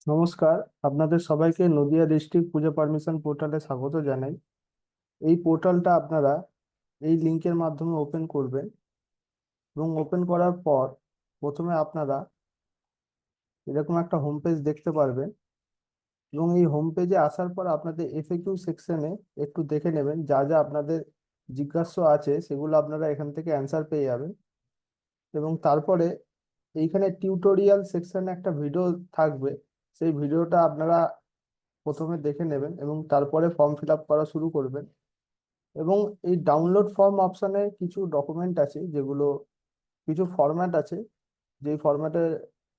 নমস্কার। আপনাদের সবাইকে নদিয়া ডিস্ট্রিক্ট পূজা পারমিশন পোর্টালে স্বাগত জানাই। এই পোর্টালটা আপনারা এই লিংকের মাধ্যমে ওপেন করবেন এবং ওপেন করার পর প্রথমে আপনারা এরকম একটা হোম পেজ দেখতে পারবেন এবং এই হোম পেজে আসার পর আপনাদের এফএকিউ সেকশনে একটু দেখে নেবেন, যা যা আপনাদের জিজ্ঞাসা আছে সেগুলো আপনারা এখান থেকে অ্যান্সার পেয়ে যাবেন। এবং তারপরে এইখানে টিউটোরিয়াল সেকশনে একটা ভিডিও থাকবে, সেই ভিডিওটা আপনারা প্রথমে দেখে নেবেন এবং তারপরে ফর্ম ফিল আপ করা শুরু করবেন। এবং এই ডাউনলোড ফর্ম অপশানে কিছু ডকুমেন্ট আছে, যেগুলো কিছু ফরম্যাট আছে, যেই ফরম্যাটে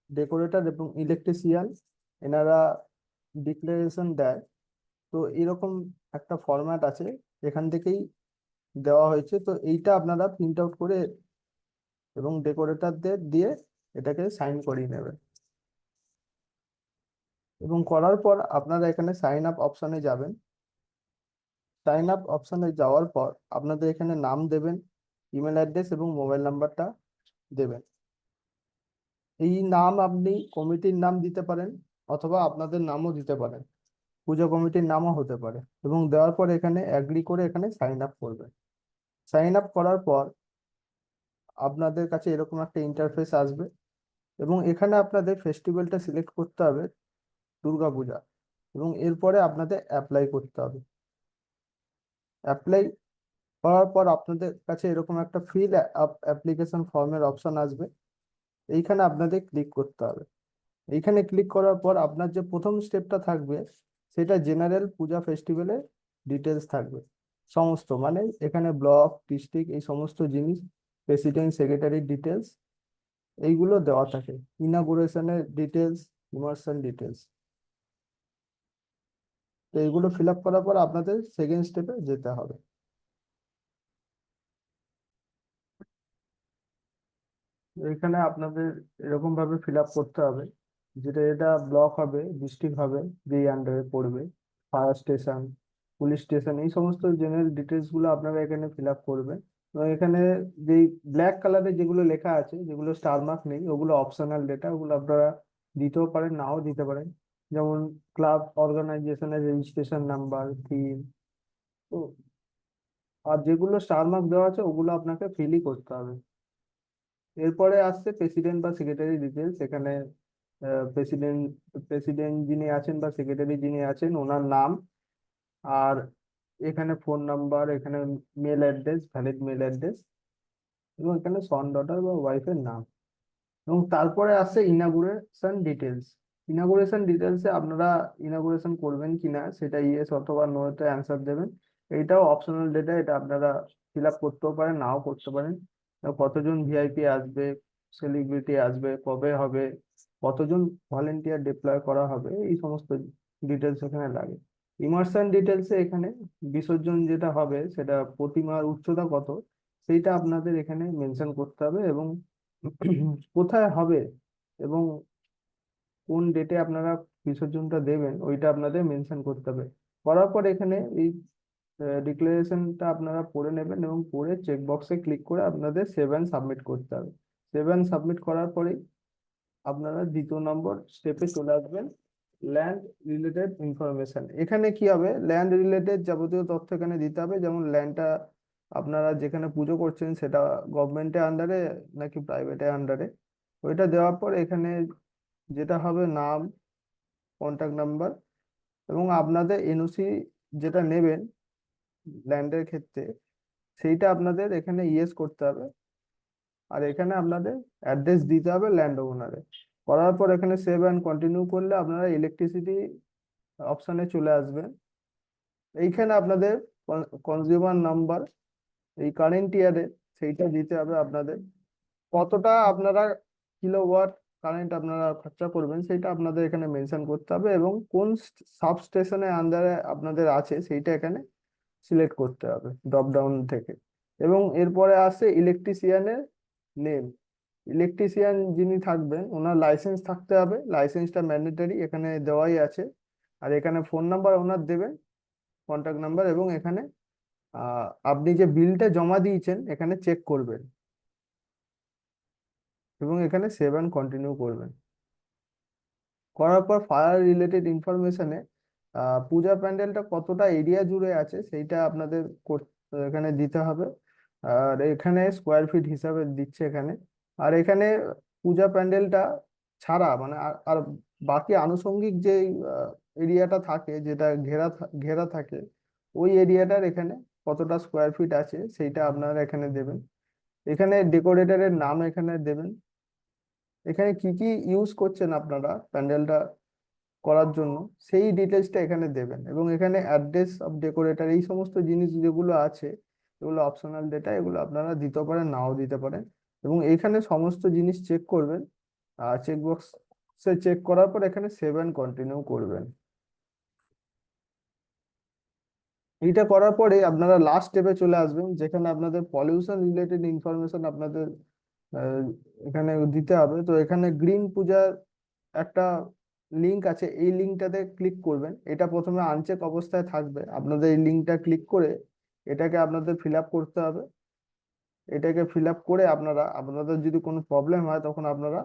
ডেকোরেটর এবং ইলেকট্রিশিয়ান এনারা ডিক্লারেশন দেয়। তো এরকম একটা ফরম্যাট আছে, এখান থেকেই দেওয়া হয়েছে। তো এইটা আপনারা প্রিন্ট আউট করে এবং ডেকোরেটরদের দিয়ে এটাকে সাইন করিয়ে নেবেন। এবং করার পর আপনারা এখানে সাইন আপ অপশানে যাবেন। সাইন আপ অপশানে যাওয়ার পর আপনাদের এখানে নাম দেবেন, ইমেল অ্যাড্রেস এবং মোবাইল নাম্বারটা দেবেন। এই নাম আপনি কমিটির নাম দিতে পারেন অথবা আপনাদের নামও দিতে পারেন, পুজো কমিটির নামও হতে পারে। এবং দেওয়ার পর এখানে অ্যাগ্রি করে এখানে সাইন আপ করবেন। সাইন আপ করার পর আপনাদের কাছে এরকম একটা ইন্টারফেস আসবে এবং এখানে আপনাদের ফেস্টিভ্যালটা সিলেক্ট করতে হবে, দুর্গাপূজা। এবং এরপরে আপনাদের অ্যাপ্লাই করতে হবে। অ্যাপ্লাই করার পর আপনাদের কাছে এরকম একটা ফিল আপ অ্যাপ্লিকেশন ফর্মের অপশন আসবে, এইখানে আপনাদের ক্লিক করতে হবে। এইখানে ক্লিক করার পর আপনার যে প্রথম স্টেপটা থাকবে সেটা জেনারেল পূজা ফেস্টিভ্যালের ডিটেলস থাকবে সমস্ত, মানে এখানে ব্লক ডিস্ট্রিক্ট এই সমস্ত জিনিস, প্রেসিডেন্ট সেক্রেটারির ডিটেলস এইগুলো দেওয়া থাকে, ইনাগুরেশনের ডিটেলস, ইমার্শন ডিটেলস। তো এইগুলো ফিল আপ করার পর আপনাদের সেকেন্ড স্টেপে যেতে হবে। এখানে আপনাদের এরকম ভাবে ফিল আপ করতে হবে, যেটা এটা ব্লক হবে, ডিস্ট্রিক্ট হবে, যেই আন্ডারে পড়বে, ফায়ার স্টেশন, পুলিশ স্টেশন, এই সমস্ত জেনারেল ডিটেলস গুলো আপনারা এখানে ফিল আপ করবেন। এবং এখানে যেই ব্ল্যাক কালারে যেগুলো লেখা আছে, যেগুলো স্টার মার্ক নেই, ওগুলো অপশনাল ডেটা, ওগুলো আপনারা দিতেও পারেন নাও দিতে পারেন। যেমন ক্লাব অর্গানাইজেশনের রেজিস্ট্রেশন নাম্বার, থিম। তো আর যেগুলো স্টার মার্ক দেওয়া আছে ওগুলো আপনাকে ফিলই করতে হবে। এরপরে আসছে প্রেসিডেন্ট বা সেক্রেটারি ডিটেলস। এখানে প্রেসিডেন্ট প্রেসিডেন্ট যিনি আছেন বা সেক্রেটারি যিনি আছেন ওনার নাম, আর এখানে ফোন নাম্বার, এখানে mail address, valid mail address, এবং এখানে সন ডটার বা ওয়াইফের নাম। এবং তারপরে আসছে ইনাগুরেশন ডিটেলস। ইনাগুরেশন ডিটেলসে আপনারা ইনাগুরেশন করবেন কিনা সেটা ইয়েস অথবা নো তে অ্যান্সার দেবেন। এইটাও অপশনাল ডেটা, এটা আপনারা ফিল আপ করতেও পারেন নাও করতে পারেন। কতজন ভিআইপি আসবে, সেলিব্রিটি আসবে, কবে হবে, কতজন ভলেন্টিয়ার ডিপ্লয় করা হবে, এই সমস্ত ডিটেলস এখানে লাগে। ইমার্শন ডিটেলসে এখানে বিসর্জন যেটা হবে সেটা প্রতিমার উচ্চতা কত সেইটা আপনাদের এখানে মেনশন করতে হবে, এবং কোথায় হবে এবং কোন ডেটে আপনারা বিসর্জনটা দেবেন ওইটা আপনাদের মেনশন করতে হবে। করার পর এখানে এই ডিক্লারেশনটা আপনারা পড়ে নেবেন এবং পড়ে চেক বক্সে ক্লিক করে আপনাদের সেভ অ্যান্ড সাবমিট করতে হবে। সেভ অ্যান্ড সাবমিট করার পরেই আপনারা দ্বিতীয় নম্বর স্টেপে চলে আসবেন, ল্যান্ড রিলেটেড ইনফরমেশন। এখানে কি হবে, ল্যান্ড রিলেটেড যাবতীয় তথ্য এখানে দিতে হবে, যেমন ল্যান্ডটা আপনারা যেখানে পুজো করছেন সেটা গভর্নমেন্টের আন্ডারে নাকি প্রাইভেটের আন্ডারে, ওইটা দেওয়ার পর এখানে যেটা হবে নাম, কন্ট্যাক্ট নাম্বার, এবং আপনাদের এনওসি যেটা নেবেন ল্যান্ডের ক্ষেত্রে সেইটা আপনাদের এখানে ইয়েস করতে হবে। আর এখানে আপনাদের অ্যাড্রেস দিতে হবে ল্যান্ড ওনারে। করার পর এখানে সেভ অ্যান্ড কন্টিনিউ করলে আপনারা ইলেকট্রিসিটি অপশানে চলে আসবেন। এইখানে আপনাদের কনজিউমার নাম্বার এই কারেন্ট ইয়ারে সেইটা দিতে হবে আপনাদের। কতটা আপনারা কিলোওয়াট কারেন্ট আপনারা খরচা করবেন সেটা আপনাদের এখানে মেনশন করতে হবে, এবং কোন সাব স্টেশনের আন্ডারে আপনাদের আছে সেইটা এখানে সিলেক্ট করতে হবে ড্রপ ডাউন থেকে। এবং এরপরে আসছে ইলেকট্রিশিয়ানের নেম। ইলেকট্রিশিয়ান যিনি থাকবেন ওনার লাইসেন্স থাকতে হবে, লাইসেন্সটা ম্যান্ডেটরি এখানে দেওয়াই আছে। আর এখানে ফোন নাম্বার ওনার দেবেন, কন্ট্যাক্ট নাম্বার, এবং এখানে আপনি যে বিলটা জমা দিয়েছেন এখানে চেক করবেন এবং এখানে সেভ অ্যান্ড কন্টিনিউ করবেন। করার পর ফায়ার রিলেটেড ইনফরমেশনে পূজা প্যান্ডেলটা কতটা এরিয়া জুড়ে আছে সেইটা আপনাদের এখানে দিতে হবে। আর এখানে স্কোয়ার ফিট হিসাবে দিচ্ছে এখানে। আর এখানে পূজা প্যান্ডেলটা ছাড়া মানে আর বাকি আনুষঙ্গিক যে এরিয়াটা থাকে, যেটা ঘেরা থাকে, ওই এরিয়াটার এখানে কতটা স্কোয়ার ফিট আছে সেইটা আপনারা এখানে দেবেন। এখানে ডেকোরেটরের নাম এখানে দেবেন। এখানে কি কি ইউজ করছেন আপনারা প্যান্ডেলটা করার জন্য সেই ডিটেলসটা এখানে দেবেন। এবং এখানে অ্যাড্রেস অফ ডেকোরেটর এই সমস্ত জিনিস যেগুলো আছে, এগুলো অপশনাল ডেটা, এগুলো আপনারা দিতে পারেন নাও দিতে পারেন। এবং এখানে সমস্ত জিনিস চেক করবেন। আর চেক বক্সে চেক করার পর এখানে সেভ অ্যান্ড কন্টিনিউ করবেন। এইটা করার পরে আপনারা লাস্ট স্টেপে চলে আসবেন, যেখানে আপনাদের পলিউশন রিলেটেড ইনফরমেশন আপনাদের আহ, এখানে দিতে হবে। তো এখানে গ্রিন পূজার একটা লিংক আছে, এই লিঙ্কটাতে ক্লিক করবেন। এটা প্রথমে আনচেক অবস্থায় থাকবে, আপনাদের এই লিঙ্কটা ক্লিক করে এটাকে আপনাদের ফিল আপ করতে হবে। এটাকে ফিল আপ করে আপনাদের যদি কোনো প্রবলেম হয় তখন আপনারা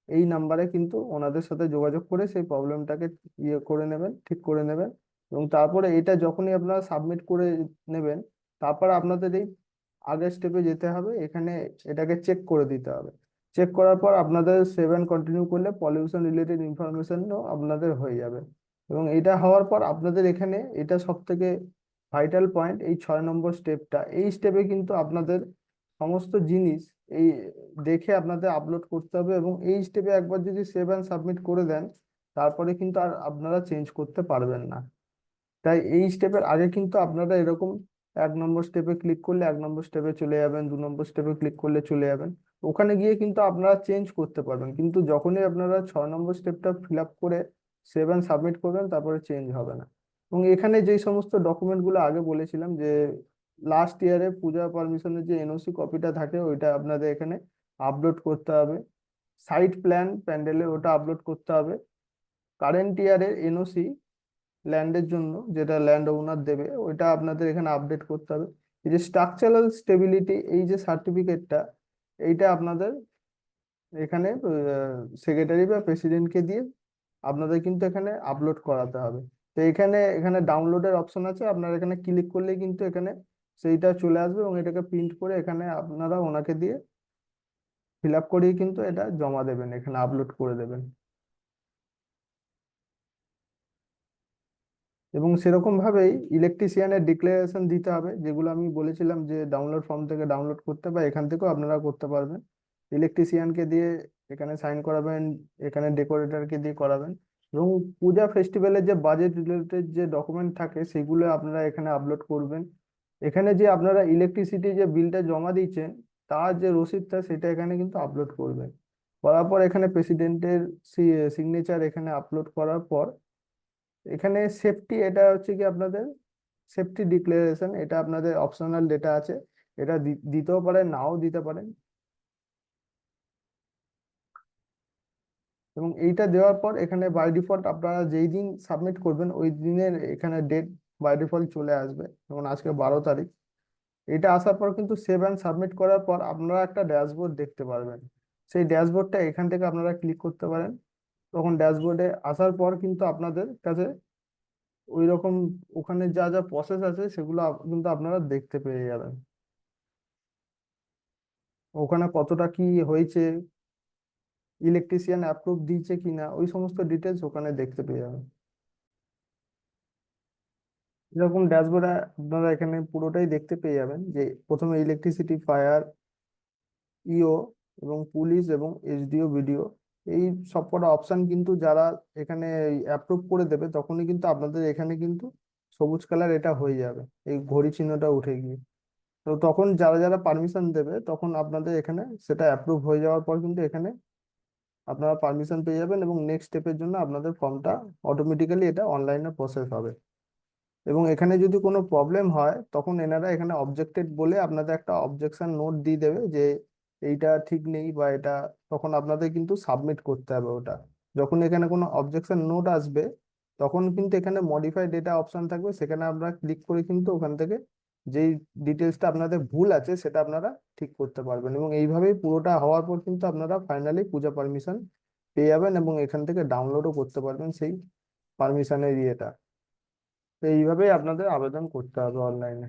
এই নাম্বারে কিন্তু ওনাদের সাথে যোগাযোগ করে সেই প্রবলেমটাকে ইয়ে করে নেবেন, ঠিক করে নেবেন। এবং তারপরে এটা যখনই আপনারা সাবমিট করে নেবেন, তারপর আপনাদের এই আগের স্টেপে যেতে হবে। এখানে এটাকে চেক করে দিতে হবে। চেক করার পর আপনাদের সেভেন কন্টিনিউ করলে পলিউশন রিলেটেড ইনফরমেশনও আপনাদের হয়ে যাবে। এবং এটা হওয়ার পর আপনাদের এখানে এটা সব থেকে ভাইটাল পয়েন্ট, এই 6 নম্বর স্টেপটা, এই স্টেপে কিন্তু আপনাদের সমস্ত জিনিস এই দেখে আপনাদের আপলোড করতে হবে। এবং এই স্টেপে একবার যদি সেভ অ্যান্ড সাবমিট করে দেন, তারপরে কিন্তু আর আপনারা চেঞ্জ করতে পারবেন না। তাই এই স্টেপের আগে কিন্তু আপনারা এরকম 1 নম্বর স্টেপে ক্লিক করলে 1 নম্বর স্টেপে চলে যাবেন, 2 নম্বর স্টেপে ক্লিক করলে চলে যাবেন। ওখানে গিয়ে কিন্তু আপনারা চেঞ্জ করতে পারবেন, কিন্তু যখনই আপনারা 6 নম্বর স্টেপটা ফিল আপ করে সেভ অ্যান্ড সাবমিট করবেন, তারপরে চেঞ্জ হবে না। এবং এখানে যেই সমস্ত ডকুমেন্ট গুলো আগে বলেছিলাম, যে লাস্ট ইয়ারে পূজা পারমিশনের যে এনওসি কপিটা থাকে ওইটা আপনাদের এখানে আপলোড করতে হবে। সাইট প্ল্যান প্যান্ডেলে ওটা আপলোড করতে হবে। কারেন্ট ইয়ারের এনওসি ল্যান্ডের জন্য, যেটা ল্যান্ড ওনার দেবে, ওইটা আপনাদের এখানে আপডেট করতে হবে। এই যে স্ট্রাকচারাল স্টেবিলিটি এই যে সার্টিফিকেটটা, এইটা আপনাদের এখানে সেক্রেটারি বা প্রেসিডেন্টকে দিয়ে আপনাদের কিন্তু এখানে আপলোড করাতে হবে। তো এখানে এখানে ডাউনলোডের অপশন আছে, আপনারা এখানে ক্লিক করলেই কিন্তু এখানে সেইটা চলে আসবে। এবং এটাকে প্রিন্ট করে এখানে আপনারা ওনাকে দিয়ে ফিল আপ করিয়ে কিন্তু এটা জমা দেবেন, এখানে আপলোড করে দেবেন। এবং সেরকম ভাবেই ইলেকট্রিশিয়ানের ডিক্লারেশন দিতে হবে, যেগুলো আমি বলেছিলাম যে ডাউনলোড ফর্ম থেকে ডাউনলোড করতে, বা এখান থেকেও আপনারা করতে পারবেন। ইলেকট্রিশিয়ানকে দিয়ে এখানে সাইন করাবেন, এখানে ডেকোরেটরকে দিয়ে করাবেন। এবং পূজা ফেস্টিভ্যালের যে বাজেট রিলেটেড যে ডকুমেন্ট থাকে সেগুলো আপনারা এখানে আপলোড করবেন। এখানে যে আপনারা ইলেকট্রিসিটি যে বিলটা জমা দিয়েছেন তার যে রসিদটা, সেটা এখানে কিন্তু আপলোড করবেন। করার পর এখানে প্রেসিডেন্টের সিগনেচার এখানে আপলোড করার পর এখানে সেফটি, এটা হচ্ছে কি আপনাদের সেফটি ডিক্লারেশন, এটা আপনাদের অপশনাল ডেটা আছে। এটা দিতেও পারেন নাও দিতে পারেন। এবং এইটা দেওয়ার পর এখানে বাই ডিফল্ট আপনারা যেই দিন সাবমিট করবেন ওই দিনের এখানে ডেট বাই ডিফল্ট চলে আসবে। যেমন আজকে 12 তারিখ। এটা আসার পর কিন্তু সেভ অ্যান্ড সাবমিট করার পর আপনারা একটা ড্যাশবোর্ড দেখতে পারবেন। সেই ড্যাশবোর্ডটা এখান থেকে আপনারা ক্লিক করতে পারেন। তখন ড্যাশবোর্ডে আসার পর কিন্তু আপনাদের কাছে ওই রকম ওখানে যা যা প্রসেস আছে সেগুলো কিন্তু আপনারা দেখতে পেয়ে যাবেন। ওখানে কতটা কি হয়েছে, ইলেকট্রিশিয়ান অ্যাপ্রুভ দিয়েছে কিনা, ওই সমস্ত ডিটেলস ওখানে দেখতে পেয়ে যাবেন। এরকম ড্যাশবোর্ডে আপনারা এখানে পুরোটাই দেখতে পেয়ে যাবেন, যে প্রথমে ইলেকট্রিসিটি, ফায়ার, ইও এবং পুলিশ এবং এসডিও, বিডিও, এই সবকটা অপশন কিন্তু যারা এখানে অ্যাপ্রুভ করে দেবে তখনই কিন্তু আপনাদের এখানে কিন্তু সবুজ কালার এটা হয়ে যাবে, এই ঘড়ি চিহ্নটা উঠে গিয়ে। তো তখন যারা যারা পারমিশন দেবে তখন আপনাদের এখানে সেটা অ্যাপ্রুভ হয়ে যাওয়ার পর কিন্তু এখানে আপনারা পারমিশন পেয়ে যাবেন। এবং নেক্সট স্টেপের জন্য আপনাদের ফর্মটা অটোমেটিক্যালি এটা অনলাইনে প্রসেস হবে। এবং এখানে যদি কোনো প্রবলেম হয় তখন এনারা এখানে অবজেক্টেড বলে আপনাদের একটা অবজেকশন নোট দিয়ে দেবে, যে এইটা ঠিক নেই বা এটা, তখন আপনাদের কিন্তু সাবমিট করতে হবে ওটা। যখন এখানে কোনো অবজেকশন নোট আসবে তখন কিন্তু এখানে মডিফাই ডেটা অপশন থাকবে, সেখানে আপনারা ক্লিক করে কিন্তু ওখান থেকে যেই ডিটেলসটা আপনাদের ভুল আছে সেটা আপনারা ঠিক করতে পারবেন। এবং এইভাবেই পুরোটা হওয়ার পর কিন্তু আপনারা ফাইনালি পূজা পারমিশন পেয়ে যাবেন এবং এখান থেকে ডাউনলোডও করতে পারবেন সেই পারমিশনের ইয়েটা। তো এইভাবেই আপনাদের আবেদন করতে হবে অনলাইনে।